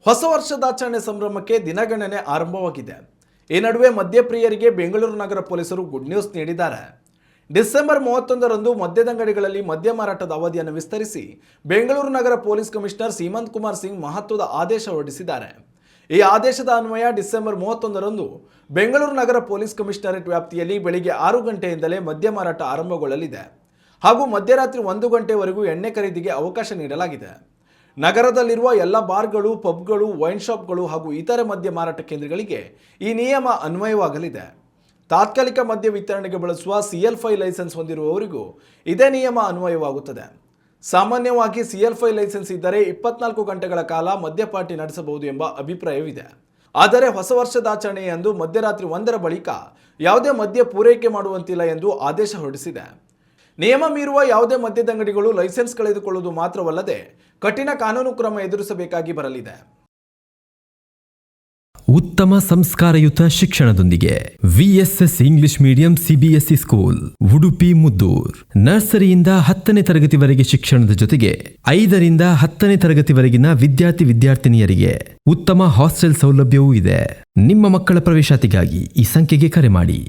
ಹೊಸ ವರ್ಷದಾಚರಣೆ ಸಂಭ್ರಮಕ್ಕೆ ದಿನಗಣನೆ ಆರಂಭವಾಗಿದೆ. ಈ ನಡುವೆ ಮದ್ಯಪ್ರಿಯರಿಗೆ ಬೆಂಗಳೂರು ನಗರ ಪೊಲೀಸರು ಗುಡ್ ನ್ಯೂಸ್ ನೀಡಿದ್ದಾರೆ. ಡಿಸೆಂಬರ್ 31ರಂದು ಮದ್ಯದಂಗಡಿಗಳಲ್ಲಿ ಮದ್ಯ ಮಾರಾಟದ ಅವಧಿಯನ್ನು ವಿಸ್ತರಿಸಿ ಬೆಂಗಳೂರು ನಗರ ಪೊಲೀಸ್ ಕಮಿಷನರ್ ಸೀಮಂತ್ ಕುಮಾರ್ ಸಿಂಗ್ ಮಹತ್ವದ ಆದೇಶ ಹೊರಡಿಸಿದ್ದಾರೆ. ಈ ಆದೇಶದ ಅನ್ವಯ ಡಿಸೆಂಬರ್ 31ರಂದು ಬೆಂಗಳೂರು ನಗರ ಪೊಲೀಸ್ ಕಮಿಷನರೇಟ್ ವ್ಯಾಪ್ತಿಯಲ್ಲಿ ಬೆಳಿಗ್ಗೆ 6 ಗಂಟೆಯಿಂದಲೇ ಮದ್ಯ ಮಾರಾಟ ಆರಂಭಗೊಳ್ಳಲಿದೆ ಹಾಗೂ ಮಧ್ಯರಾತ್ರಿ 1 ಗಂಟೆವರೆಗೂ ಎಣ್ಣೆ ಖರೀದಿಗೆ ಅವಕಾಶ ನೀಡಲಾಗಿದೆ. ನಗರದಲ್ಲಿರುವ ಎಲ್ಲ ಬಾರ್ಗಳು, ಪಬ್ಗಳು, ವೈನ್ ಶಾಪ್ಗಳು ಹಾಗೂ ಇತರೆ ಮದ್ಯ ಮಾರಾಟ ಕೇಂದ್ರಗಳಿಗೆ ಈ ನಿಯಮ ಅನ್ವಯವಾಗಲಿದೆ. ತಾತ್ಕಾಲಿಕ ಮದ್ಯ ವಿತರಣೆಗೆ ಬಳಸುವ CL5 ಲೈಸೆನ್ಸ್ ಹೊಂದಿರುವವರಿಗೂ ಇದೇ ನಿಯಮ ಅನ್ವಯವಾಗುತ್ತದೆ. ಸಾಮಾನ್ಯವಾಗಿ CL5 ಲೈಸೆನ್ಸ್ ಇದ್ದರೆ 24 ಗಂಟೆಗಳ ಕಾಲ ಮದ್ಯಪಾರ್ಟಿ ನಡೆಸಬಹುದು ಎಂಬ ಅಭಿಪ್ರಾಯವಿದೆ. ಆದರೆ ಹೊಸ ವರ್ಷದಾಚರಣೆಯಂದು ಮಧ್ಯರಾತ್ರಿ 1ರ ಬಳಿಕ ಯಾವುದೇ ಮದ್ಯ ಪೂರೈಕೆ ಮಾಡುವಂತಿಲ್ಲ ಎಂದು ಆದೇಶ ಹೊರಡಿಸಿದೆ. ನಿಯಮ ಮೀರುವ ಯಾವುದೇ ಮದ್ಯದಂಗಡಿಗಳು ಲೈಸೆನ್ಸ್ ಕಳೆದುಕೊಳ್ಳುವುದು ಮಾತ್ರವಲ್ಲದೆ ಕಠಿಣ ಕಾನೂನು ಕ್ರಮ ಎದುರಿಸಬೇಕಾಗಿ ಬರಲಿದೆ. ಉತ್ತಮ ಸಂಸ್ಕಾರಯುತ ಶಿಕ್ಷಣದೊಂದಿಗೆ VSS English medium CBSE school Udupi Muddur. ನರ್ಸರಿಯಿಂದ 10ನೇ ತರಗತಿವರೆಗೆ ಶಿಕ್ಷಣದ ಜೊತೆಗೆ 5ರಿಂದ 10ನೇ ತರಗತಿವರೆಗಿನ ವಿದ್ಯಾರ್ಥಿನಿಯರಿಗೆ ಉತ್ತಮ ಹಾಸ್ಟೆಲ್ ಸೌಲಭ್ಯವೂ ಇದೆ. ನಿಮ್ಮ ಮಕ್ಕಳ ಪ್ರವೇಶಾತಿಗಾಗಿ ಈ ಸಂಖ್ಯೆಗೆ ಕರೆ ಮಾಡಿ.